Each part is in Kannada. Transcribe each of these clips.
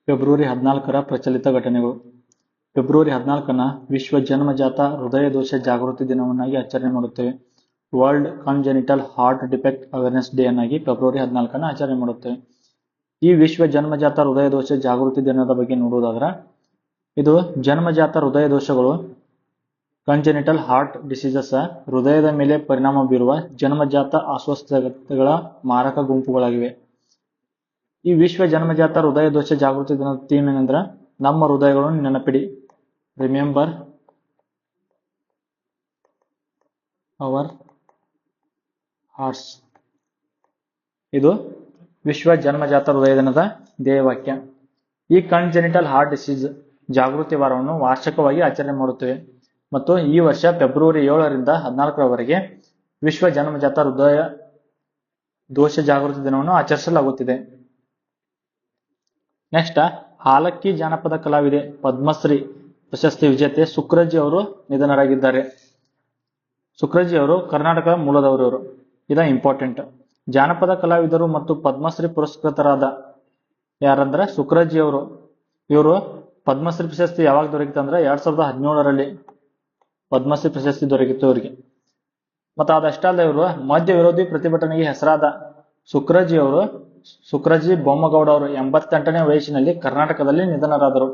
ಫೆಬ್ರವರಿ 14ರ ಪ್ರಚಲಿತ ಘಟನೆಗಳು. ಫೆಬ್ರವರಿ 14ನ ವಿಶ್ವ ಜನ್ಮಜಾತ ಹೃದಯ ದೋಷ ಜಾಗೃತಿ ದಿನವನ್ನಾಗಿ ಆಚರಣೆ ಮಾಡುತ್ತೇವೆ. World congenital heart defect awareness day ಅನ್ನಾಗಿ ಫೆಬ್ರವರಿ 14ನ ಆಚರಣೆ ಮಾಡುತ್ತೇವೆ. ಈ ವಿಶ್ವ ಜನ್ಮಜಾತ ಹೃದಯ ದೋಷ ಜಾಗೃತಿ ದಿನದ ಬಗ್ಗೆ ನೋಡುವುದಾದ್ರೆ, ಇದು ಜನ್ಮಜಾತ ಹೃದಯ ದೋಷಗಳು ಕಾಂಜೆನಿಟಲ್ ಹಾರ್ಟ್ ಡಿಸೀಸಸ್ ಹೃದಯದ ಮೇಲೆ ಪರಿಣಾಮ ಬೀರುವ ಜನ್ಮಜಾತ ಅಸ್ವಸ್ಥತೆಗಳ ಮಾರಕ ಗುಂಪುಗಳಾಗಿವೆ. ಈ ವಿಶ್ವ ಜನ್ಮಜಾತ ಹೃದಯ ದೋಷ ಜಾಗೃತಿ ದಿನದ ಥೀಮ್ ಏನಂದ್ರೆ, ನಮ್ಮ ಹೃದಯಗಳನ್ನು ನೆನಪಿಡಿ, ರಿಮೆಂಬರ್ ಅವರ್ ಹಾರ್ಟ್ಸ್. ಇದು ವಿಶ್ವ ಜನ್ಮಜಾತ ಹೃದಯ ದಿನದ ಧ್ಯೇಯವಾಕ್ಯ. ಈ ಕಾಂಜೆನಿಟಲ್ ಹಾರ್ಟ್ ಡಿಸೀಸ್ ಜಾಗೃತಿ ವಾರವನ್ನು ವಾರ್ಷಿಕವಾಗಿ ಆಚರಣೆ ಮಾಡುತ್ತೇವೆ ಮತ್ತು ಈ ವರ್ಷ ಫೆಬ್ರವರಿ 7ರಿಂದ 14ರವರೆಗೆ ವಿಶ್ವ ಜನ್ಮಜಾತ ಹೃದಯ ದೋಷ ಜಾಗೃತಿ ದಿನವನ್ನು ಆಚರಿಸಲಾಗುತ್ತಿದೆ. ನೆಕ್ಸ್ಟ್, ಹಾಲಕ್ಕಿ ಜಾನಪದ ಕಲಾವಿದೆ ಪದ್ಮಶ್ರೀ ಪ್ರಶಸ್ತಿ ವಿಜೇತೆ ಸುಕ್ರಜ್ಜಿ ಅವರು ನಿಧನರಾಗಿದ್ದಾರೆ. ಸುಕ್ರಜ್ಜಿ ಅವರು ಕರ್ನಾಟಕದ ಮೂಲದವರು. ಇದ ಇಂಪಾರ್ಟೆಂಟ್. ಜಾನಪದ ಕಲಾವಿದರು ಮತ್ತು ಪದ್ಮಶ್ರೀ ಪುರಸ್ಕೃತರಾದ ಯಾರಂದ್ರೆ ಸುಕ್ರಜ್ಜಿ ಅವರು. ಇವರು ಪದ್ಮಶ್ರೀ ಪ್ರಶಸ್ತಿ ಯಾವಾಗ ದೊರಕಿತು ಅಂದ್ರೆ 2017ರಲ್ಲಿ ಪದ್ಮಶ್ರೀ ಪ್ರಶಸ್ತಿ ದೊರಕಿತ್ತು ಇವರಿಗೆ. ಮತ್ತು ಅದಷ್ಟಲ್ಲದೆ ಇವರು ಮದ್ಯ ವಿರೋಧಿ ಪ್ರತಿಭಟನೆಗೆ ಹೆಸರಾದ ಸುಕ್ರಜ್ಜಿ ಬೊಮ್ಮಗೌಡ ಅವರು 88ನೇ ವಯಸ್ಸಿನಲ್ಲಿ ಕರ್ನಾಟಕದಲ್ಲಿ ನಿಧನರಾದರು.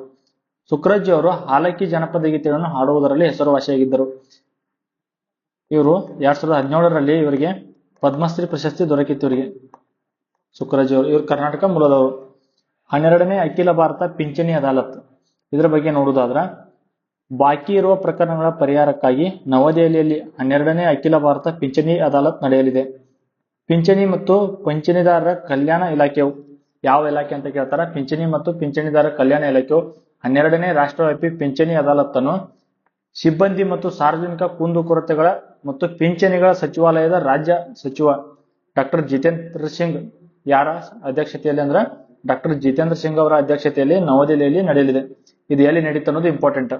ಸುಕ್ರಜ್ಜಿ ಅವರು ಹಾಲಕ್ಕಿ ಜನಪದ ಗೀತೆಗಳನ್ನು ಹಾಡುವುದರಲ್ಲಿ ಹೆಸರುವಾಸಿಯಾಗಿದ್ದರು. ಇವರು 2017ರಲ್ಲಿ ಇವರಿಗೆ ಪದ್ಮಶ್ರೀ ಪ್ರಶಸ್ತಿ ದೊರಕಿತ್ತು ಇವರಿಗೆ. ಸುಕ್ರಜ್ಜಿ ಅವರು, ಇವರು ಕರ್ನಾಟಕ ಮೂಲದವರು. 12ನೇ ಅಖಿಲ ಭಾರತ ಪಿಂಚಣಿ ಅದಾಲತ್, ಇದರ ಬಗ್ಗೆ ನೋಡುವುದಾದ್ರೆ, ಬಾಕಿ ಇರುವ ಪ್ರಕರಣಗಳ ಪರಿಹಾರಕ್ಕಾಗಿ ನವದೆಹಲಿಯಲ್ಲಿ 12ನೇ ಅಖಿಲ ಭಾರತ ಪಿಂಚಣಿ ಅದಾಲತ್ ನಡೆಯಲಿದೆ. ಪಿಂಚಣಿ ಮತ್ತು ಪಿಂಚಣಿದಾರರ ಕಲ್ಯಾಣ ಇಲಾಖೆಯು, ಯಾವ ಇಲಾಖೆ ಅಂತ ಕೇಳ್ತಾರ, ಪಿಂಚಣಿ ಮತ್ತು ಪಿಂಚಣಿದಾರರ ಕಲ್ಯಾಣ ಇಲಾಖೆಯು 12ನೇ ರಾಷ್ಟ್ರವ್ಯಾಪಿ ಪಿಂಚಣಿ ಅದಾಲತ್ತನ್ನು ಸಿಬ್ಬಂದಿ ಮತ್ತು ಸಾರ್ವಜನಿಕ ಕುಂದುಕೊರತೆಗಳ ಮತ್ತು ಪಿಂಚಣಿಗಳ ಸಚಿವಾಲಯದ ರಾಜ್ಯ ಸಚಿವ ಡಾಕ್ಟರ್ ಜಿತೇಂದ್ರ ಸಿಂಗ್ ಯಾರ ಅಧ್ಯಕ್ಷತೆಯಲ್ಲಿ ಅಂದ್ರೆ ಡಾಕ್ಟರ್ ಜಿತೇಂದ್ರ ಸಿಂಗ್ ಅವರ ಅಧ್ಯಕ್ಷತೆಯಲ್ಲಿ ನವದೆಹಲಿಯಲ್ಲಿ ನಡೆಯಲಿದೆ. ಇದು ಎಲ್ಲಿ ನಡೀತು ಅನ್ನೋದು ಇಂಪಾರ್ಟೆಂಟ್.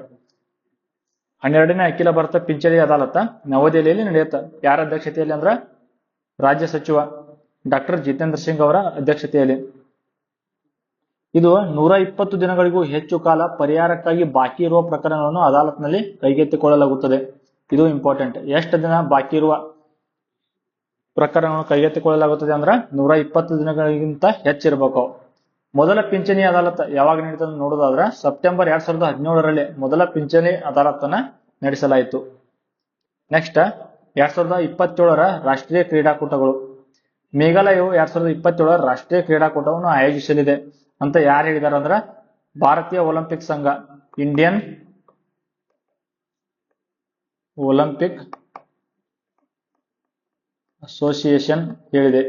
12ನೇ ಅಖಿಲ ಭಾರತ ಪಿಂಚಣಿ ಅದಾಲತ್ ನವದೆಹಲಿಯಲ್ಲಿ ನಡೆಯುತ್ತೆ. ಯಾರ ಅಧ್ಯಕ್ಷತೆಯಲ್ಲಿ ಅಂದ್ರೆ ರಾಜ್ಯ ಸಚಿವ ಡಾಕ್ಟರ್ ಜಿತೇಂದ್ರ ಸಿಂಗ್ ಅವರ ಅಧ್ಯಕ್ಷತೆಯಲ್ಲಿ. ಇದು 120 ದಿನಗಳಿಗೂ ಹೆಚ್ಚು ಕಾಲ ಪರಿಹಾರಕ್ಕಾಗಿ ಬಾಕಿ ಇರುವ ಪ್ರಕರಣಗಳನ್ನು ಅದಾಲತ್ನಲ್ಲಿ ಕೈಗೆತ್ತಿಕೊಳ್ಳಲಾಗುತ್ತದೆ. ಇದು ಇಂಪಾರ್ಟೆಂಟ್. ಎಷ್ಟು ದಿನ ಬಾಕಿ ಇರುವ ಪ್ರಕರಣಗಳನ್ನು ಕೈಗೆತ್ತಿಕೊಳ್ಳಲಾಗುತ್ತದೆ ಅಂದ್ರೆ 120 ದಿನಗಳಿಗಿಂತ ಹೆಚ್ಚಿರಬೇಕು. ಮೊದಲ ಪಿಂಚಣಿ ಅದಾಲತ್ ಯಾವಾಗ ನಡೀತದೆ ನೋಡೋದಾದ್ರೆ, ಸೆಪ್ಟೆಂಬರ್ 2017ರಲ್ಲಿ ಮೊದಲ ಪಿಂಚಣಿ ಅದಾಲತ್ತನ್ನ ನಡೆಸಲಾಯಿತು. ನೆಕ್ಸ್ಟ್, 2027ರ ರಾಷ್ಟ್ರೀಯ ಕ್ರೀಡಾಕೂಟಗಳು. ಮೇಘಾಲಯವು 2027ರ ರಾಷ್ಟ್ರೀಯ ಕ್ರೀಡಾಕೂಟವನ್ನು ಆಯೋಜಿಸಲಿದೆ ಅಂತ ಯಾರು ಹೇಳಿದಾರೆ ಅಂದ್ರೆ, ಭಾರತೀಯ ಒಲಿಂಪಿಕ್ ಸಂಘ, ಇಂಡಿಯನ್ ಒಲಿಂಪಿಕ್ ಅಸೋಸಿಯೇಷನ್ ಹೇಳಿದೆ.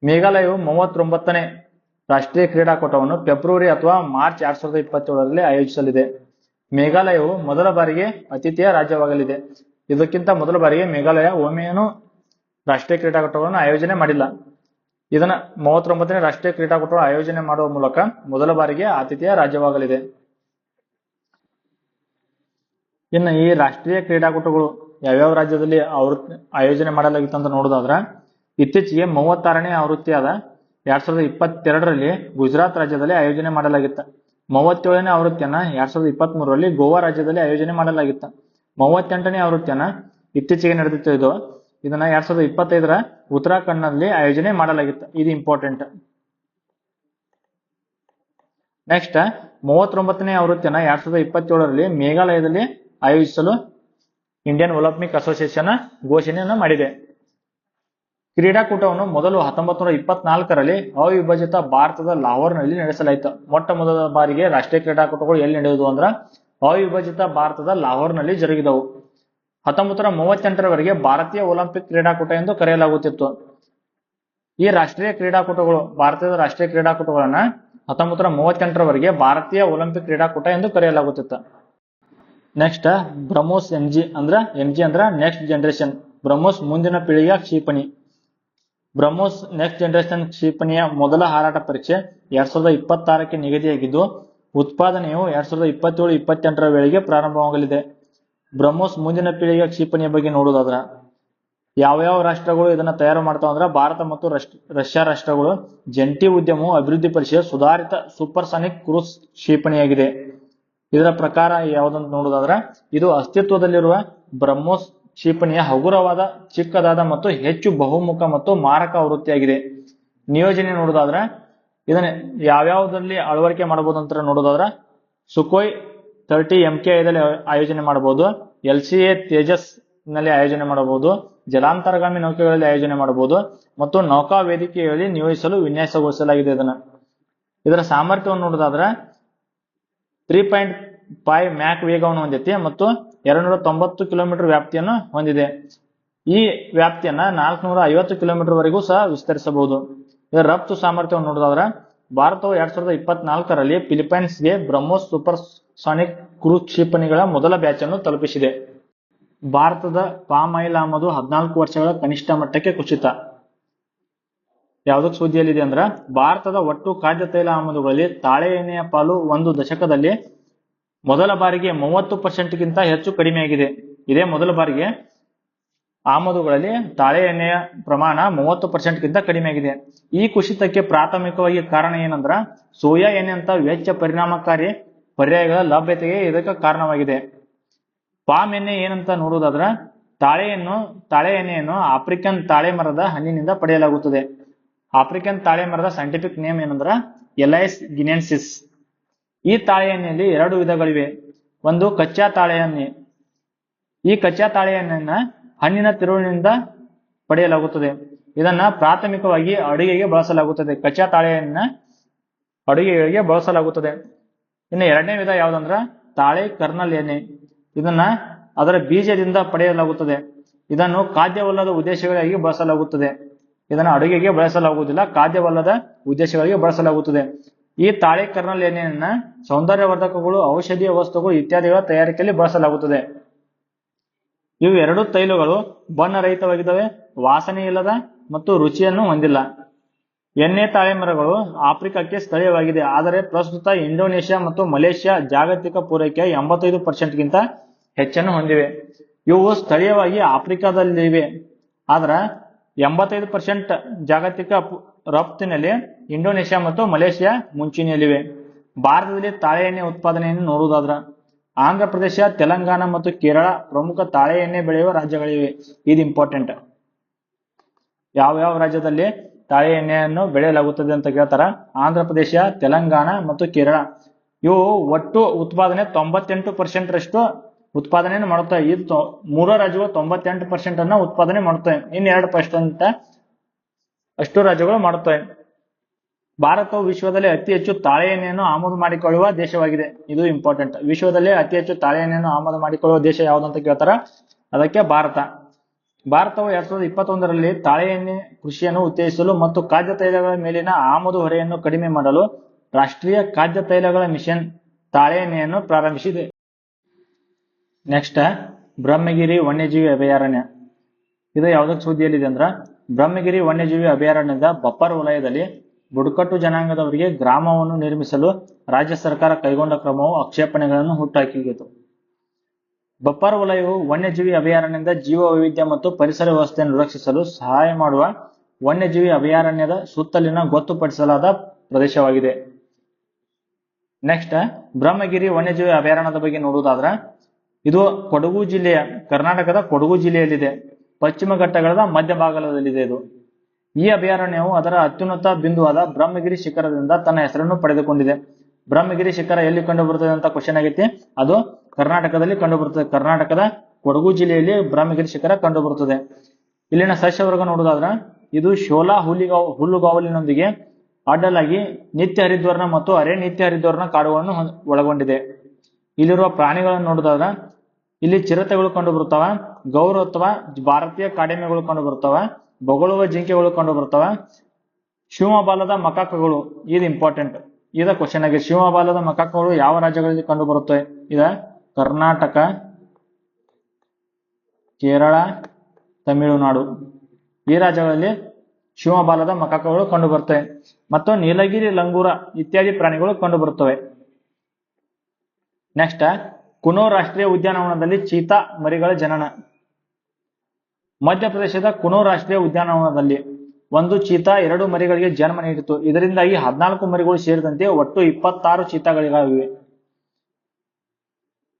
ಮೇಘಾಲಯವು 39ನೇ ರಾಷ್ಟ್ರೀಯ ಕ್ರೀಡಾಕೂಟವನ್ನು ಫೆಬ್ರವರಿ ಅಥವಾ ಮಾರ್ಚ್ 2027ರಲ್ಲಿ ಆಯೋಜಿಸಲಿದೆ. ಮೇಘಾಲಯವು ಮೊದಲ ಬಾರಿಗೆ ಆತಿಥೇಯ ರಾಜ್ಯವಾಗಲಿದೆ. ಇದಕ್ಕಿಂತ ಮೊದಲ ಬಾರಿಗೆ ಮೇಘಾಲಯ ಒಮ್ಮೆಯೂ ರಾಷ್ಟ್ರೀಯ ಕ್ರೀಡಾಕೂಟಗಳನ್ನು ಆಯೋಜನೆ ಮಾಡಿಲ್ಲ. ಇದನ್ನ 39ನೇ ರಾಷ್ಟ್ರೀಯ ಕ್ರೀಡಾಕೂಟವನ್ನು ಆಯೋಜನೆ ಮಾಡುವ ಮೂಲಕ ಮೊದಲ ಬಾರಿಗೆ ಆತಿಥೇಯ ರಾಜ್ಯವಾಗಲಿದೆ. ಇನ್ನು ಈ ರಾಷ್ಟ್ರೀಯ ಕ್ರೀಡಾಕೂಟಗಳು ಯಾವ್ಯಾವ ರಾಜ್ಯದಲ್ಲಿ ಆಯೋಜನೆ ಮಾಡಲಾಗಿತ್ತು ಅಂತ ನೋಡೋದಾದ್ರೆ, ಇತ್ತೀಚೆಗೆ 36ನೇ ಆವೃತ್ತಿಯಾದ 2022ರಲ್ಲಿ ಗುಜರಾತ್ ರಾಜ್ಯದಲ್ಲಿ ಆಯೋಜನೆ ಮಾಡಲಾಗಿತ್ತು. 37ನೇ ಆವೃತ್ತಿಯನ್ನ 2023ರಲ್ಲಿ ಗೋವಾ ರಾಜ್ಯದಲ್ಲಿ ಆಯೋಜನೆ ಮಾಡಲಾಗಿತ್ತು. 38ನೇ ಆವೃತ್ತಿಯನ್ನ ಇತ್ತೀಚೆಗೆ ನಡೆದಿತ್ತು. ಇದನ್ನ 2025ರ ಉತ್ತರಾಖಂಡ್ನಲ್ಲಿ ಆಯೋಜನೆ ಮಾಡಲಾಗಿತ್ತು. ಇದು ಇಂಪಾರ್ಟೆಂಟ್. ನೆಕ್ಸ್ಟ್, 39ನೇ ಆವೃತ್ತಿಯನ್ನ 2027ರಲ್ಲಿ ಮೇಘಾಲಯದಲ್ಲಿ ಆಯೋಜಿಸಲು ಇಂಡಿಯನ್ ಒಲಿಂಪಿಕ್ ಅಸೋಸಿಯೇಷನ್ ಘೋಷಣೆಯನ್ನ ಮಾಡಿದೆ. ಕ್ರೀಡಾಕೂಟವನ್ನು ಮೊದಲು 1924ರಲ್ಲಿ ಅವಿಭಜಿತ ಭಾರತದ ಲಾಹೋರ್ನಲ್ಲಿ ನಡೆಸಲಾಯಿತು. ಮೊಟ್ಟ ಮೊದಲ ಬಾರಿಗೆ ರಾಷ್ಟ್ರೀಯ ಕ್ರೀಡಾಕೂಟಗಳು ಎಲ್ಲಿ ನಡೆಯುವುದು ಅಂದ್ರೆ ಅವಿಭಜಿತ ಭಾರತದ ಲಾಹೋರ್ನಲ್ಲಿ ಜರುಗಿದವು. 1938ರವರೆಗೆ ಭಾರತೀಯ ಒಲಿಂಪಿಕ್ ಕ್ರೀಡಾಕೂಟ ಎಂದು ಕರೆಯಲಾಗುತ್ತಿತ್ತು. ಈ ರಾಷ್ಟ್ರೀಯ ಕ್ರೀಡಾಕೂಟಗಳು, ಭಾರತದ ರಾಷ್ಟ್ರೀಯ ಕ್ರೀಡಾಕೂಟಗಳನ್ನ 1938ರವರೆಗೆ ಭಾರತೀಯ ಒಲಿಂಪಿಕ್ ಕ್ರೀಡಾಕೂಟ ಎಂದು ಕರೆಯಲಾಗುತ್ತಿತ್ತು. ನೆಕ್ಸ್ಟ್, ಬ್ರಹ್ಮೋಸ್ ಎಂಜಿ ಅಂದ್ರೆ ನೆಕ್ಸ್ಟ್ ಜನರೇಷನ್. ಬ್ರಹ್ಮೋಸ್ ಮುಂದಿನ ಪೀಳಿಗೆಯ ಕ್ಷಿಪಣಿ. ಬ್ರಹ್ಮೋಸ್ ನೆಕ್ಸ್ಟ್ ಜನರೇಷನ್ ಕ್ಷಿಪಣಿಯ ಮೊದಲ ಹಾರಾಟ ಪರೀಕ್ಷೆ 2026ಕ್ಕೆ ನಿಗದಿಯಾಗಿದ್ದು, ಉತ್ಪಾದನೆಯು 2027-28ರ ವೇಳೆಗೆ ಪ್ರಾರಂಭವಾಗಲಿದೆ. ಬ್ರಹ್ಮೋಸ್ ಮುಂದಿನ ಪೀಳಿಗೆಯ ಕ್ಷಿಪಣಿಯ ಬಗ್ಗೆ ನೋಡುವುದಾದ್ರೆ, ಯಾವ ರಾಷ್ಟ್ರಗಳು ಇದನ್ನ ತಯಾರು ಮಾಡ್ತಾವ ಅಂದ್ರೆ ಭಾರತ ಮತ್ತು ರಷ್ಯಾ ರಾಷ್ಟ್ರಗಳು ಜಂಟಿ ಉದ್ಯಮವು ಅಭಿವೃದ್ಧಿಪಡಿಸಿದ ಸುಧಾರಿತ ಸೂಪರ್ಸಾನಿಕ್ ಕ್ರೂಸ್ ಕ್ಷಿಪಣಿಯಾಗಿದೆ. ಇದರ ಪ್ರಕಾರ ಯಾವ್ದಂತ ನೋಡುದಾದ್ರೆ ಇದು ಅಸ್ತಿತ್ವದಲ್ಲಿರುವ ಬ್ರಹ್ಮೋಸ್ ಕ್ಷಿಪಣಿಯ ಹಗುರವಾದ, ಚಿಕ್ಕದಾದ ಮತ್ತು ಹೆಚ್ಚು ಬಹುಮುಖ ಮತ್ತು ಮಾರಕ ಆವೃತ್ತಿಯಾಗಿದೆ. ನಿಯೋಜನೆ ನೋಡುದಾದ್ರೆ ಇದನ್ನ ಯಾವ್ಯಾವ್ದಲ್ಲಿ ಅಳವಡಿಕೆ ಮಾಡಬಹುದು ಅಂತ ನೋಡೋದಾದ್ರೆ ಸುಖೋಯ್ 30 MKIದಲ್ಲಿ ಆಯೋಜನೆ ಮಾಡಬಹುದು, LCA ತೇಜಸ್ ನಲ್ಲಿ ಆಯೋಜನೆ ಮಾಡಬಹುದು, ಜಲಾಂತರ್ಗಾಮಿ ನೌಕೆಗಳಲ್ಲಿ ಆಯೋಜನೆ ಮಾಡಬಹುದು ಮತ್ತು ನೌಕಾ ವೇದಿಕೆಯಲ್ಲಿ ನಿಯೋಜಿಸಲು ವಿನ್ಯಾಸಗೊಳಿಸಲಾಗಿದೆ. ಇದರ ಸಾಮರ್ಥ್ಯವನ್ನು ನೋಡೋದಾದ್ರೆ 3.5 ಮ್ಯಾಕ್ ವೇಗವನ್ನು ಹೊಂದಿದೆ ಮತ್ತು 290 ಕಿಲೋಮೀಟರ್ ವ್ಯಾಪ್ತಿಯನ್ನು ಹೊಂದಿದೆ. ಈ ವ್ಯಾಪ್ತಿಯನ್ನ 450 ಕಿಲೋಮೀಟರ್ ವರೆಗೂ ಸಹ ವಿಸ್ತರಿಸಬಹುದು. ಇದರ ರಫ್ತು ಸಾಮರ್ಥ್ಯವನ್ನು ನೋಡೋದಾದ್ರೆ ಭಾರತವು 2024ರಲ್ಲಿ ಫಿಲಿಪೈನ್ಸ್ಗೆ ಬ್ರಹ್ಮೋಸ್ ಸೂಪರ್ ಸಾನಿಕ್ ಕ್ರೂಸ್ ಕ್ಷಿಪಣಿಗಳ ಮೊದಲ ಬ್ಯಾಚ್ ಅನ್ನು ತಲುಪಿಸಿದೆ. ಭಾರತದ ಪಾಮ್ ಆಯಿಲ್ ಆಮದು 14 ವರ್ಷಗಳ ಕನಿಷ್ಠ ಮಟ್ಟಕ್ಕೆ ಕುಸಿತ. ಯಾವುದಕ್ಕೆ ಸುದ್ದಿಯಲ್ಲಿದೆ ಅಂದ್ರೆ ಭಾರತದ ಒಟ್ಟು ಖಾದ್ಯ ತೈಲ ಆಮದುಗಳಲ್ಲಿ ತಾಳೆ ಎಣ್ಣೆಯ ಪಾಲು ಒಂದು ದಶಕದಲ್ಲಿ ಮೊದಲ ಬಾರಿಗೆ 30%ಗಿಂತ ಹೆಚ್ಚು ಕಡಿಮೆಯಾಗಿದೆ. ಇದೇ ಮೊದಲ ಬಾರಿಗೆ ಆಮದುಗಳಲ್ಲಿ ತಾಳೆ ಎಣ್ಣೆಯ ಪ್ರಮಾಣ 30%ಗಿಂತ ಕಡಿಮೆಯಾಗಿದೆ. ಈ ಕುಸಿತಕ್ಕೆ ಪ್ರಾಥಮಿಕವಾಗಿ ಕಾರಣ ಏನಂದ್ರ ಸೋಯಾ ಎಣ್ಣೆಯಂತ ವೆಚ್ಚ ಪರಿಣಾಮಕಾರಿ ಪರ್ಯಾಯಗಳ ಲಭ್ಯತೆಗೆ ಇದಕ್ಕೆ ಕಾರಣವಾಗಿದೆ. ಪಾಮ್ ಎಣ್ಣೆ ಏನಂತ ನೋಡುವುದಾದ್ರ ತಾಳೆ ಎಣ್ಣೆಯನ್ನು ಆಫ್ರಿಕನ್ ತಾಳೆ ಮರದ ಹಣ್ಣಿನಿಂದ ಪಡೆಯಲಾಗುತ್ತದೆ. ಆಫ್ರಿಕನ್ ತಾಳೆ ಮರದ ಸೈಂಟಿಫಿಕ್ ನೇಮ್ ಏನಂದ್ರ ಎಲೈಸ್ ಗಿನೆನ್ಸಿಸ್. ಈ ತಾಳೆ ಎಣ್ಣೆಯಲ್ಲಿ 2 ವಿಧಗಳಿವೆ. ಒಂದು ಕಚ್ಚಾ ತಾಳೆ ಎಣ್ಣೆ. ಈ ಕಚ್ಚಾ ತಾಳೆ ಎಣ್ಣೆಯನ್ನ ಹಣ್ಣಿನ ತಿರುಳಿನಿಂದ ಪಡೆಯಲಾಗುತ್ತದೆ. ಇದನ್ನ ಪ್ರಾಥಮಿಕವಾಗಿ ಅಡುಗೆಗೆ ಬಳಸಲಾಗುತ್ತದೆ. ಕಚ್ಚಾ ತಾಳೆಯನ್ನ ಅಡುಗೆಗಳಿಗೆ ಬಳಸಲಾಗುತ್ತದೆ. ಇನ್ನು ಎರಡನೇ ವಿಧ ಯಾವ್ದಂದ್ರ ತಾಳೆ ಕರ್ನಲ್ ಎಣ್ಣೆ. ಇದನ್ನ ಅದರ ಬೀಜದಿಂದ ಪಡೆಯಲಾಗುತ್ತದೆ. ಇದನ್ನು ಖಾದ್ಯವಲ್ಲದ ಉದ್ದೇಶಗಳಿಗಾಗಿ ಬಳಸಲಾಗುತ್ತದೆ. ಇದನ್ನು ಅಡುಗೆಗೆ ಬಳಸಲಾಗುವುದಿಲ್ಲ, ಖಾದ್ಯವಲ್ಲದ ಉದ್ದೇಶಗಳಿಗೆ ಬಳಸಲಾಗುತ್ತದೆ. ಈ ತಾಳೆ ಕರ್ನಲ್ ಎಣ್ಣೆಯನ್ನ ಸೌಂದರ್ಯವರ್ಧಕಗಳು, ಔಷಧೀಯ ವಸ್ತುಗಳು ಇತ್ಯಾದಿಗಳ ತಯಾರಿಕೆಯಲ್ಲಿ ಬಳಸಲಾಗುತ್ತದೆ. ಇವು 2 ತೈಲಗಳು ಬಣ್ಣರಹಿತವಾಗಿದ್ದಾವೆ, ವಾಸನೆ ಇಲ್ಲದ ಮತ್ತು ರುಚಿಯನ್ನು ಹೊಂದಿಲ್ಲ. ಎಣ್ಣೆ ತಾಳೆ ಮರಗಳು ಆಫ್ರಿಕಾಕ್ಕೆ ಸ್ಥಳೀಯವಾಗಿದೆ, ಆದರೆ ಪ್ರಸ್ತುತ ಇಂಡೋನೇಷ್ಯಾ ಮತ್ತು ಮಲೇಷ್ಯಾ ಜಾಗತಿಕ ಪೂರೈಕೆಯ 85%ಗಿಂತ ಹೆಚ್ಚನ್ನು ಹೊಂದಿವೆ. ಇವು ಸ್ಥಳೀಯವಾಗಿ ಆಫ್ರಿಕಾದಲ್ಲಿವೆ, ಆದ್ರೆ 85% ಜಾಗತಿಕ ರಫ್ತಿನಲ್ಲಿ ಇಂಡೋನೇಷ್ಯಾ ಮತ್ತು ಮಲೇಷ್ಯಾ ಮುಂಚೂಣಿಯಲ್ಲಿವೆ. ಭಾರತದಲ್ಲಿ ತಾಳೆ ಎಣ್ಣೆ ಉತ್ಪಾದನೆಯನ್ನು ನೋಡುವುದಾದ್ರ ಆಂಧ್ರ ಪ್ರದೇಶ, ತೆಲಂಗಾಣ ಮತ್ತು ಕೇರಳ ಪ್ರಮುಖ ತಾಳೆ ಎಣ್ಣೆ ಬೆಳೆಯುವ ರಾಜ್ಯಗಳಿವೆ. ಇದು ಇಂಪಾರ್ಟೆಂಟ್. ಯಾವ ರಾಜ್ಯದಲ್ಲಿ ತಾಳೆ ಎಣ್ಣೆಯನ್ನು ಬೆಳೆಯಲಾಗುತ್ತದೆ ಅಂತ ಕೇಳ್ತಾರ. ಆಂಧ್ರ ಪ್ರದೇಶ, ತೆಲಂಗಾಣ ಮತ್ತು ಕೇರಳ. ಇವು ಒಟ್ಟು ಉತ್ಪಾದನೆ 98% ರಷ್ಟು ಉತ್ಪಾದನೆಯನ್ನು ಮಾಡುತ್ತವೆ. ಇದು 3 ರಾಜ್ಯಗಳು 98% ಅನ್ನ ಉತ್ಪಾದನೆ ಮಾಡುತ್ತವೆ. ಇನ್ನು 2% ಅಷ್ಟು ರಾಜ್ಯಗಳು ಮಾಡುತ್ತವೆ. ಭಾರತವು ವಿಶ್ವದಲ್ಲಿ ಅತಿ ಹೆಚ್ಚು ತಾಳೆ ಎಣ್ಣೆಯನ್ನು ಆಮದು ಮಾಡಿಕೊಳ್ಳುವ ದೇಶವಾಗಿದೆ. ಇದು ಇಂಪಾರ್ಟೆಂಟ್. ವಿಶ್ವದಲ್ಲಿ ಅತಿ ಹೆಚ್ಚು ತಾಳೆ ಎಣ್ಣೆಯನ್ನು ಆಮದು ಮಾಡಿಕೊಳ್ಳುವ ದೇಶ ಯಾವ್ದಂತ ಕೇಳ್ತಾರ, ಅದಕ್ಕೆ ಭಾರತ. ಭಾರತವು 2021ರಲ್ಲಿ ತಾಳೆ ಎಣ್ಣೆ ಕೃಷಿಯನ್ನು ಉತ್ತೇಜಿಸಲು ಮತ್ತು ಖಾದ್ಯ ತೈಲಗಳ ಮೇಲಿನ ಆಮದು ಹೊರೆಯನ್ನು ಕಡಿಮೆ ಮಾಡಲು ರಾಷ್ಟ್ರೀಯ ಖಾದ್ಯ ತೈಲಗಳ ಮಿಷನ್ ತಾಳೆ ಎಣ್ಣೆಯನ್ನು ಪ್ರಾರಂಭಿಸಿದೆ. ನೆಕ್ಸ್ಟ್ ಬ್ರಹ್ಮಗಿರಿ ವನ್ಯಜೀವಿ ಅಭಯಾರಣ್ಯ. ಇದು ಯಾವುದಕ್ಕೆ ಸುದ್ದಿಯಲ್ಲಿದೆ ಅಂದ್ರ ಬ್ರಹ್ಮಗಿರಿ ವನ್ಯಜೀವಿ ಅಭಯಾರಣ್ಯದ ಬಫರ್ ವಲಯದಲ್ಲಿ ಬುಡಕಟ್ಟು ಜನಾಂಗದವರಿಗೆ ಗ್ರಾಮವನ್ನು ನಿರ್ಮಿಸಲು ರಾಜ್ಯ ಸರ್ಕಾರ ಕೈಗೊಂಡ ಕ್ರಮವು ಆಕ್ಷೇಪಣೆಗಳನ್ನು ಹುಟ್ಟುಹಾಕಿತು. ಬಫರ್ ವಲಯವು ವನ್ಯಜೀವಿ ಅಭಯಾರಣ್ಯದ ಜೀವ ವೈವಿಧ್ಯ ಮತ್ತು ಪರಿಸರ ವ್ಯವಸ್ಥೆಯನ್ನು ರಕ್ಷಿಸಲು ಸಹಾಯ ಮಾಡುವ ವನ್ಯಜೀವಿ ಅಭಯಾರಣ್ಯದ ಸುತ್ತಲಿನ ಗೊತ್ತುಪಡಿಸಲಾದ ಪ್ರದೇಶವಾಗಿದೆ. ನೆಕ್ಸ್ಟ್ ಬ್ರಹ್ಮಗಿರಿ ವನ್ಯಜೀವಿ ಅಭಯಾರಣ್ಯದ ಬಗ್ಗೆ ನೋಡುವುದಾದ್ರೆ ಇದು ಕೊಡಗು ಜಿಲ್ಲೆಯ, ಕರ್ನಾಟಕದ ಕೊಡಗು ಜಿಲ್ಲೆಯಲ್ಲಿದೆ. ಪಶ್ಚಿಮ ಘಟ್ಟಗಳ ಮಧ್ಯಭಾಗದಲ್ಲಿದೆ. ಈ ಅಭಯಾರಣ್ಯವು ಅದರ ಅತ್ಯುನ್ನತ ಬಿಂದುವಾದ ಬ್ರಹ್ಮಗಿರಿ ಶಿಖರದಿಂದ ತನ್ನ ಹೆಸರನ್ನು ಪಡೆದುಕೊಂಡಿದೆ. ಬ್ರಹ್ಮಗಿರಿ ಶಿಖರ ಎಲ್ಲಿ ಕಂಡು ಬರುತ್ತದೆ ಅಂತ ಕ್ವಶನ್ ಆಗೈತಿ. ಅದು ಕರ್ನಾಟಕದಲ್ಲಿ ಕಂಡು ಬರುತ್ತದೆ. ಕರ್ನಾಟಕದ ಕೊಡಗು ಜಿಲ್ಲೆಯಲ್ಲಿ ಬ್ರಹ್ಮಗಿರಿ ಶಿಖರ ಕಂಡು ಬರುತ್ತದೆ. ಇಲ್ಲಿನ ಸಸ್ಯವರ್ಗ ನೋಡುವುದಾದ್ರೆ ಇದು ಶೋಲಾ ಹುಲ್ಲುಗಾವಲಿನೊಂದಿಗೆ ಅಡ್ಡಲಾಗಿ ನಿತ್ಯ ಹರಿದ್ವರ್ಣ ಮತ್ತು ಅರೆ ನಿತ್ಯ ಹರಿದ್ವರ್ಣ ಕಾಡುಗಳನ್ನು ಒಳಗೊಂಡಿದೆ. ಇಲ್ಲಿರುವ ಪ್ರಾಣಿಗಳನ್ನು ನೋಡುವುದಾದ್ರೆ ಇಲ್ಲಿ ಚಿರತೆಗಳು ಕಂಡು ಬರುತ್ತವ, ಗೌರು ಅಥವಾ ಭಾರತೀಯ ಕಾಡೆಮ್ಮೆಗಳು ಕಂಡು ಬರುತ್ತವ, ಬೊಗಳುವ ಜಿಂಕೆಗಳು ಕಂಡು ಬರುತ್ತವ, ಶಿವಮೊಗ್ಗದ ಮಕಾಕಗಳು. ಇದು ಇಂಪಾರ್ಟೆಂಟ್. ಇದ ಕ್ವಶನ್ ಆಗಿದೆ. ಶಿವಮೊಗ್ಗದ ಮಕಾಕಗಳು ಯಾವ ರಾಜ್ಯಗಳಲ್ಲಿ ಕಂಡು ಬರುತ್ತವೆ? ಇದ ಕರ್ನಾಟಕ, ಕೇರಳ, ತಮಿಳುನಾಡು ಈ ರಾಜ್ಯಗಳಲ್ಲಿ ಶಿವಮೊಗ್ಗದ ಮಕಾಕಗಳು ಕಂಡು ಬರುತ್ತವೆ. ಮತ್ತು ನೀಲಗಿರಿ ಲಂಗೂರ ಇತ್ಯಾದಿ ಪ್ರಾಣಿಗಳು ಕಂಡು ಬರುತ್ತವೆ. ನೆಕ್ಸ್ಟ್ ಕುನೋ ರಾಷ್ಟ್ರೀಯ ಉದ್ಯಾನವನದಲ್ಲಿ ಚೀತಾ ಮರಿಗಳ ಜನನ. ಮಧ್ಯಪ್ರದೇಶದ ಕುನೋ ರಾಷ್ಟ್ರೀಯ ಉದ್ಯಾನವನದಲ್ಲಿ ಒಂದು ಚೀತಾ 2 ಮರಿಗಳಿಗೆ ಜನ್ಮ ನೀಡಿತು. ಇದರಿಂದಾಗಿ 14 ಮರಿಗಳು ಸೇರಿದಂತೆ ಒಟ್ಟು 26 ಚೀತಾಗಳಿವೆ.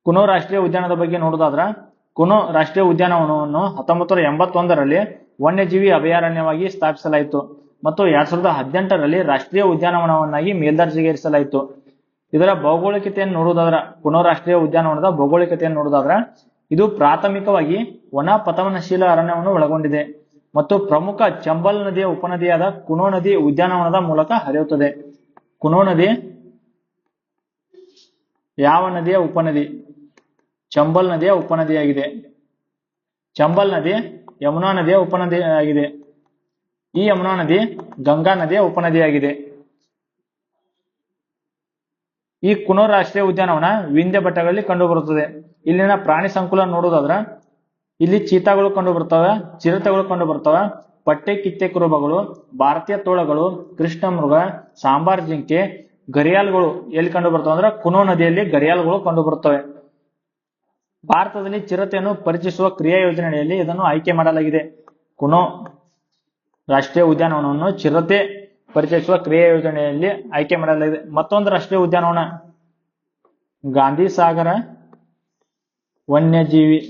ಕುನೋ ರಾಷ್ಟ್ರೀಯ ಉದ್ಯಾನದ ಬಗ್ಗೆ ನೋಡೋದಾದ್ರ, ಕುನೋ ರಾಷ್ಟ್ರೀಯ ಉದ್ಯಾನವನವನ್ನು 1981ರಲ್ಲಿ ವನ್ಯಜೀವಿ ಅಭಯಾರಣ್ಯವಾಗಿ ಸ್ಥಾಪಿಸಲಾಯಿತು ಮತ್ತು 2018ರಲ್ಲಿ ರಾಷ್ಟ್ರೀಯ ಉದ್ಯಾನವನವನ್ನಾಗಿ ಮೇಲ್ದರ್ಜೆಗೇರಿಸಲಾಯಿತು. ಇದರ ಭೌಗೋಳಿಕತೆಯನ್ನು ನೋಡುವುದಾದ್ರ, ಕುನೋ ರಾಷ್ಟ್ರೀಯ ಉದ್ಯಾನವನದ ಭೌಗೋಳಿಕತೆಯನ್ನು ನೋಡುವುದಾದ್ರ, ಇದು ಪ್ರಾಥಮಿಕವಾಗಿ ವನ ಪತನಶೀಲ ಅರಣ್ಯವನ್ನು ಒಳಗೊಂಡಿದೆ ಮತ್ತು ಪ್ರಮುಖ ಚಂಬಲ್ ನದಿಯ ಉಪನದಿಯಾದ ಕುನೋ ನದಿ ಉದ್ಯಾನವನದ ಮೂಲಕ ಹರಿಯುತ್ತದೆ. ಕುನೋ ನದಿ ಯಾವ ನದಿಯ ಉಪನದಿ? ಚಂಬಲ್ ನದಿಯ ಉಪನದಿಯಾಗಿದೆ. ಚಂಬಲ್ ನದಿ ಯಮುನಾ ನದಿಯ ಉಪನದಿಯಾಗಿದೆ. ಈ ಯಮುನಾ ನದಿ ಗಂಗಾ ನದಿಯ ಉಪನದಿಯಾಗಿದೆ. ಈ ಕುನೋ ರಾಷ್ಟ್ರೀಯ ಉದ್ಯಾನವನ ವಿಂಧ್ಯ ಬೆಟ್ಟಗಳಲ್ಲಿ ಕಂಡುಬರುತ್ತದೆ. ಇಲ್ಲಿನ ಪ್ರಾಣಿ ಸಂಕುಲ ನೋಡುವುದಾದ್ರ, ಇಲ್ಲಿ ಚೀತಾಗಳು ಕಂಡು ಬರ್ತವೆ, ಚಿರತೆಗಳು ಕಂಡು ಬರ್ತವೆ, ಪಟ್ಟೆ ಕಿತ್ತೆ ಕುರುಬಗಳು, ಭಾರತೀಯ ತೋಳಗಳು, ಕೃಷ್ಣ ಮೃಗ, ಸಾಂಬಾರ್ ಜಿಂಕೆ, ಗರಿಯಾಲ್ಗಳು ಎಲ್ಲಿ ಕಂಡು ಬರ್ತವೆ ಅಂದ್ರೆ ಕುನೋ ನದಿಯಲ್ಲಿ ಗರಿಯಾಲ್ಗಳು ಕಂಡು ಬರುತ್ತವೆ. ಭಾರತದಲ್ಲಿ ಚಿರತೆಯನ್ನು ಪರಿಚಯಿಸುವ ಕ್ರಿಯಾ ಯೋಜನೆಯಲ್ಲಿ ಇದನ್ನು ಆಯ್ಕೆ ಮಾಡಲಾಗಿದೆ. ಕುನೋ ರಾಷ್ಟ್ರೀಯ ಉದ್ಯಾನವನವನ್ನು ಚಿರತೆ ಪರಿಚಯಿಸುವ ಕ್ರಿಯಾ ಯೋಜನೆಯಲ್ಲಿ ಆಯ್ಕೆ ಮಾಡಲಾಗಿದೆ. ಮತ್ತೊಂದು ರಾಷ್ಟ್ರೀಯ ಉದ್ಯಾನವನ ಗಾಂಧಿ ಸಾಗರ ವನ್ಯಜೀವಿ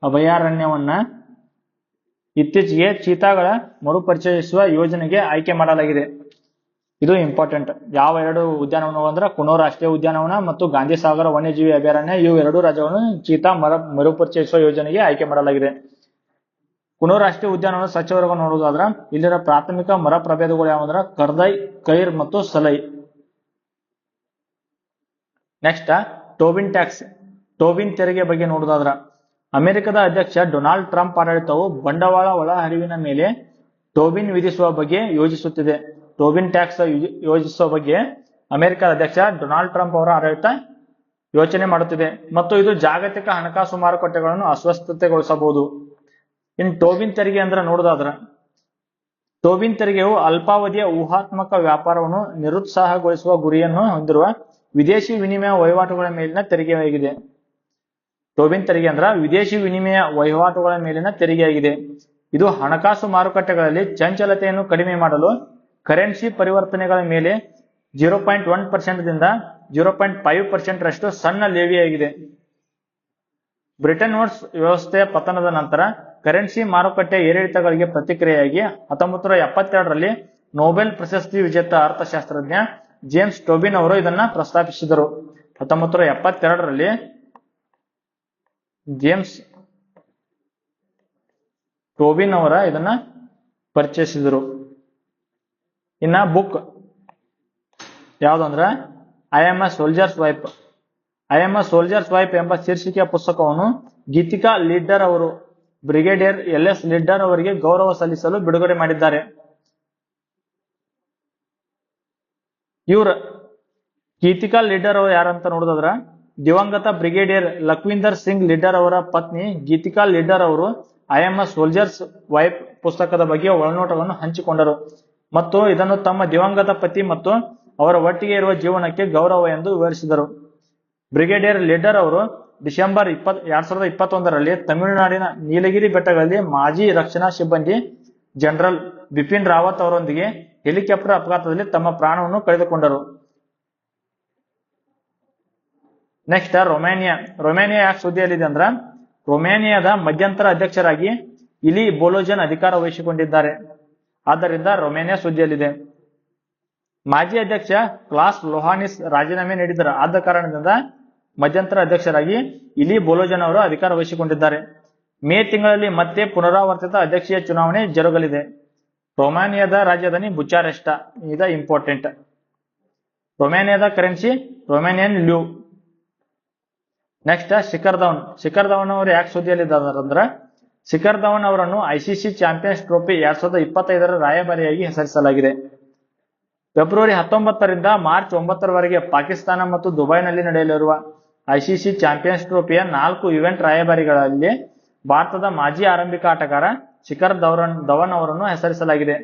ಅಭಯಾರಣ್ಯವನ್ನ ಇತ್ತೀಚೆಗೆ ಚೀತಾಗಳ ಮರುಪರಿಚಯಿಸುವ ಯೋಜನೆಗೆ ಆಯ್ಕೆ ಮಾಡಲಾಗಿದೆ. ಇದು ಇಂಪಾರ್ಟೆಂಟ್. ಯಾವ 2 ಉದ್ಯಾನವನಗಳು ಅಂದ್ರೆ ಕುನೋ ರಾಷ್ಟ್ರೀಯ ಉದ್ಯಾನವನ ಮತ್ತು ಗಾಂಧಿ ಸಾಗರ ವನ್ಯಜೀವಿ ಅಭಯಾರಣ್ಯ. ಇವು 2 ರಾಜ್ಯಗಳನ್ನು ಚೀತಾ ಮರುಪರಿಚಯಿಸುವ ಯೋಜನೆಗೆ ಆಯ್ಕೆ ಮಾಡಲಾಗಿದೆ. ಕುನೋ ರಾಷ್ಟ್ರೀಯ ಉದ್ಯಾನವನ ಸಚಿವರಿಗೆ ನೋಡುವುದಾದ್ರ, ಇಲ್ಲಿನ ಪ್ರಾಥಮಿಕ ಮರ ಪ್ರಭೇದಗಳು ಯಾವಂದ್ರ ಕರ್ದೈ, ಕೈರ್ ಮತ್ತು ಸಲೈ. ನೆಕ್ಸ್ಟ್ ಟೋಬಿನ್ ಟ್ಯಾಕ್ಸ್, ಟೋಬಿನ್ ತೆರಿಗೆ ಬಗ್ಗೆ ನೋಡುವುದಾದ್ರ, ಅಮೆರಿಕದ ಅಧ್ಯಕ್ಷ ಡೊನಾಲ್ಡ್ ಟ್ರಂಪ್ ಆಡಳಿತವು ಬಂಡವಾಳ ಒಳಹರಿವಿನ ಮೇಲೆ ಟೋಬಿನ್ ವಿಧಿಸುವ ಬಗ್ಗೆ ಯೋಜಿಸುತ್ತಿದೆ. ಟೋಬಿನ್ ಟ್ಯಾಕ್ಸ್ ಯೋಜಿಸುವ ಬಗ್ಗೆ ಅಮೆರಿಕದ ಅಧ್ಯಕ್ಷ ಡೊನಾಲ್ಡ್ ಟ್ರಂಪ್ ಅವರ ಆಡಳಿತ ಯೋಚನೆ ಮಾಡುತ್ತಿದೆ ಮತ್ತು ಇದು ಜಾಗತಿಕ ಹಣಕಾಸು ಮಾರುಕಟ್ಟೆಗಳನ್ನು ಅಸ್ವಸ್ಥತೆಗೊಳಿಸಬಹುದು. ಇನ್ನು ಟೋಬಿನ್ ತೆರಿಗೆ ಅಂದ್ರೆ ನೋಡುವುದಾದ್ರ, ಟೋಬಿನ್ ತೆರಿಗೆಯು ಅಲ್ಪಾವಧಿಯ ಊಹಾತ್ಮಕ ವ್ಯಾಪಾರವನ್ನು ನಿರುತ್ಸಾಹಗೊಳಿಸುವ ಗುರಿಯನ್ನು ಹೊಂದಿರುವ ವಿದೇಶಿ ವಿನಿಮಯ ವಹಿವಾಟುಗಳ ಮೇಲಿನ ತೆರಿಗೆಯಾಗಿದೆ. ಟೋಬಿನ್ ತೆರಿಗೆ ಅಂದ್ರ ವಿದೇಶಿ ವಿನಿಮಯ ವಹಿವಾಟುಗಳ ಮೇಲಿನ ತೆರಿಗೆಯಾಗಿದೆ. ಇದು ಹಣಕಾಸು ಮಾರುಕಟ್ಟೆಗಳಲ್ಲಿ ಚಂಚಲತೆಯನ್ನು ಕಡಿಮೆ ಮಾಡಲು ಕರೆನ್ಸಿ ಪರಿವರ್ತನೆಗಳ ಮೇಲೆ 0.1% ದಿಂದ 0.5% ರಷ್ಟು ಸಣ್ಣ ಲೇವಿಯಾಗಿದೆ. ಬ್ರಿಟನ್ ವುಡ್ಸ್ ವ್ಯವಸ್ಥೆಯ ಪತನದ ನಂತರ ಕರೆನ್ಸಿ ಮಾರುಕಟ್ಟೆ ಏರಿಳಿತಗಳಿಗೆ ಪ್ರತಿಕ್ರಿಯೆಯಾಗಿ 1972ರಲ್ಲಿ ನೊಬೆಲ್ ಪ್ರಶಸ್ತಿ ವಿಜೇತ ಅರ್ಥಶಾಸ್ತ್ರಜ್ಞ ಜೇಮ್ಸ್ ಟೋಬಿನ್ ಅವರು ಇದನ್ನ ಪ್ರಸ್ತಾಪಿಸಿದರು. 1972ರಲ್ಲಿ ಜೇಮ್ಸ್ ಟೋಬಿನ್ ಅವರ ಇದನ್ನ ಪರಿಚಯಿಸಿದರು. ಇನ್ನ ಬುಕ್ ಯಾವ್ದಂದ್ರ I am a soldier's wife. I am a soldier's wife ಎಂಬ ಶೀರ್ಷಿಕೆಯ ಪುಸ್ತಕವನ್ನು ಗೀತಿಕಾ ಲೀಡರ್ ಅವರು ಬ್ರಿಗೇಡಿಯರ್ LS ಲೀಡರ್ ಅವರಿಗೆ ಗೌರವ ಸಲ್ಲಿಸಲು ಬಿಡುಗಡೆ ಮಾಡಿದ್ದಾರೆ. ಇವ್ರ ಗೀತಿಕಾ ಲೀಡರ್ ಅವರು ಯಾರಂತ ನೋಡಿದ್ರ, ದಿವಂಗತ ಬ್ರಿಗೇಡಿಯರ್ ಲಖ್ವಿಂದರ್ ಸಿಂಗ್ ಲೀಡರ್ ಅವರ ಪತ್ನಿ ಗೀತಿಕಾ ಲೀಡರ್ ಅವರು I am a soldier's wife ಪುಸ್ತಕದ ಬಗ್ಗೆ ಒಳನೋಟವನ್ನು ಹಂಚಿಕೊಂಡರು ಮತ್ತು ಇದನ್ನು ತಮ್ಮ ದಿವಂಗತ ಪತಿ ಮತ್ತು ಅವರ ಒಟ್ಟಿಗೆ ಇರುವ ಜೀವನಕ್ಕೆ ಗೌರವ ಎಂದು ವಿವರಿಸಿದರು. ಬ್ರಿಗೇಡಿಯರ್ ಲೀಡರ್ ಅವರು ಡಿಸೆಂಬರ್ 2021ರಲ್ಲಿ ತಮಿಳುನಾಡಿನ ನೀಲಗಿರಿ ಬೆಟ್ಟಗಳಲ್ಲಿ ಮಾಜಿ ರಕ್ಷಣಾ ಸಿಬ್ಬಂದಿ ಜನರಲ್ ಬಿಪಿನ್ ರಾವತ್ ಅವರೊಂದಿಗೆ ಹೆಲಿಕಾಪ್ಟರ್ ಅಪಘಾತದಲ್ಲಿ ತಮ್ಮ ಪ್ರಾಣವನ್ನು ಕಳೆದುಕೊಂಡರು. Next Romania. ರೊಮೇನಿಯಾ ಯಾಕೆ ಸುದ್ದಿಯಲ್ಲಿದೆ ಅಂದ್ರ, ರೊಮೇನಿಯಾದ ಮಧ್ಯಂತರ ಅಧ್ಯಕ್ಷರಾಗಿ ಇಲಿ ಬೋಲೋಜನ್ ಅಧಿಕಾರ ವಹಿಸಿಕೊಂಡಿದ್ದಾರೆ. ಆದ್ದರಿಂದ ರೊಮೇನಿಯಾ ಸುದ್ದಿಯಲ್ಲಿದೆ. ಮಾಜಿ ಅಧ್ಯಕ್ಷ ಕ್ಲಾಸ್ ಲೋಹಾನಿಸ್ ರಾಜೀನಾಮೆ ನೀಡಿದ್ದಾರೆ. ಆದ ಕಾರಣದಿಂದ ಮಧ್ಯಂತರ ಅಧ್ಯಕ್ಷರಾಗಿ ಇಲಿ ಬೋಲೋಜನ್ ಅವರು ಅಧಿಕಾರ ವಹಿಸಿಕೊಂಡಿದ್ದಾರೆ. ಮೇ ತಿಂಗಳಲ್ಲಿ ಮತ್ತೆ ಪುನರಾವರ್ತಿತ ಅಧ್ಯಕ್ಷೀಯ ಚುನಾವಣೆ ಜರುಗಲಿದೆ. ರೊಮೇನಿಯಾದ ರಾಜಧಾನಿ ಬುಚಾರೆಸ್ಟ್. ಇದು ಇಂಪಾರ್ಟೆಂಟ್. ರೊಮೇನಿಯಾದ currency Romanian leu. Next Shikhar Dhawan. Shikhar Dhawan ಅವರು ಯಾಕೆ ಸುದ್ದಿಯಲ್ಲಿದ್ದಾರಂದ್ರ, ಶಿಖರ್ ಧವನ್ ಅವರನ್ನು ICC ಚಾಂಪಿಯನ್ಸ್ ಟ್ರೋಫಿ 2025ರ ರಾಯಭಾರಿಯಾಗಿ ಹೆಸರಿಸಲಾಗಿದೆ. ಫೆಬ್ರವರಿ 19ರಿಂದ ಮಾರ್ಚ್ 9ರವರೆಗೆ ಪಾಕಿಸ್ತಾನ ಮತ್ತು ದುಬೈನಲ್ಲಿ ನಡೆಯಲಿರುವ ICC ಚಾಂಪಿಯನ್ಸ್ ಟ್ರೋಫಿಯ 4 ಇವೆಂಟ್ ರಾಯಭಾರಿಗಳಲ್ಲಿ ಭಾರತದ ಮಾಜಿ ಆರಂಭಿಕ ಆಟಗಾರ ಶಿಖರ್ ಧವನ್ ಅವರನ್ನು ಹೆಸರಿಸಲಾಗಿದೆ.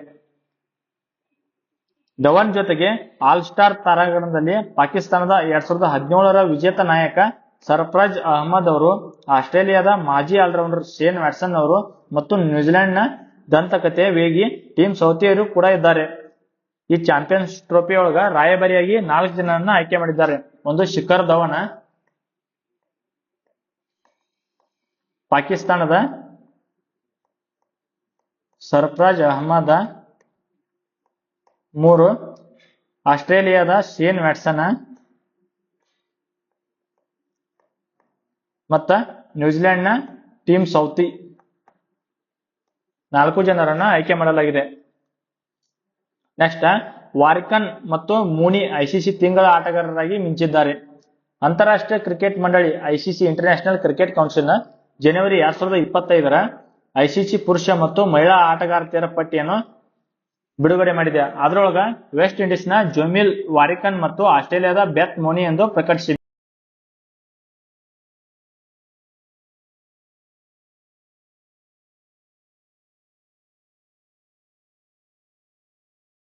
ಧವನ್ ಜೊತೆಗೆ ಆಲ್ ಸ್ಟಾರ್ ತಾರಾಗಣದಲ್ಲಿ ಪಾಕಿಸ್ತಾನದ 2017ರ ವಿಜೇತ ನಾಯಕ ಸರ್ಫರಾಜ್ ಅಹಮದ್ ಅವರು, ಆಸ್ಟ್ರೇಲಿಯಾದ ಮಾಜಿ ಆಲ್ರೌಂಡರ್ ಶೇನ್ ವ್ಯಾಟ್ಸನ್ ಅವರು ಮತ್ತು ನ್ಯೂಜಿಲೆಂಡ್ನ ದಂತಕಥೆಯ ವೇಗಿ ಟಿಮ್ ಸೌಥಿಯರು ಕೂಡ ಇದ್ದಾರೆ. ಈ ಚಾಂಪಿಯನ್ಸ್ ಟ್ರೋಫಿ ಒಳಗ ರಾಯಭಾರಿಯಾಗಿ 4 ಜನರನ್ನ ಆಯ್ಕೆ ಮಾಡಿದ್ದಾರೆ. ಒಂದು ಶಿಖರ್ ಧವನ್ ಪಾಕಿಸ್ತಾನದ, ಸರ್ಫರಾಜ್ ಅಹಮದ್, 3 ಆಸ್ಟ್ರೇಲಿಯಾದ ಶೇನ್ ವ್ಯಾಟ್ಸನ್ ಮತ್ತ ನ್ಯೂಜಿಲೆಂಡ್ನ ಟಿಮ್ ಸೌಥಿ 4 ಜನರನ್ನ ಆಯ್ಕೆ ಮಾಡಲಾಗಿದೆ. ನೆಕ್ಸ್ಟ್, ವಾರ್ಕನ್ ಮತ್ತು ಮೂನಿ ಐಸಿಸಿ ತಿಂಗಳ ಆಟಗಾರರಾಗಿ ಮಿಂಚಿದ್ದಾರೆ. ಅಂತಾರಾಷ್ಟ್ರೀಯ ಕ್ರಿಕೆಟ್ ಮಂಡಳಿ ಐಸಿಸಿ ಇಂಟರ್ನ್ಯಾಷನಲ್ ಕ್ರಿಕೆಟ್ ಕೌನ್ಸಿಲ್ ಜನವರಿ 2025 ಐಸಿಸಿ ಪುರುಷ ಮತ್ತು ಮಹಿಳಾ ಆಟಗಾರ್ತಿಯರ ಪಟ್ಟಿಯನ್ನು ಬಿಡುಗಡೆ ಮಾಡಿದೆ. ಅದರೊಳಗ ವೆಸ್ಟ್ ಇಂಡೀಸ್ನ ಜೊಮಿಲ್ ವಾರಿಕನ್ ಮತ್ತು ಆಸ್ಟ್ರೇಲಿಯಾದ ಬೆತ್ ಮೋನಿ ಎಂದು ಪ್ರಕಟಿಸಿದೆ.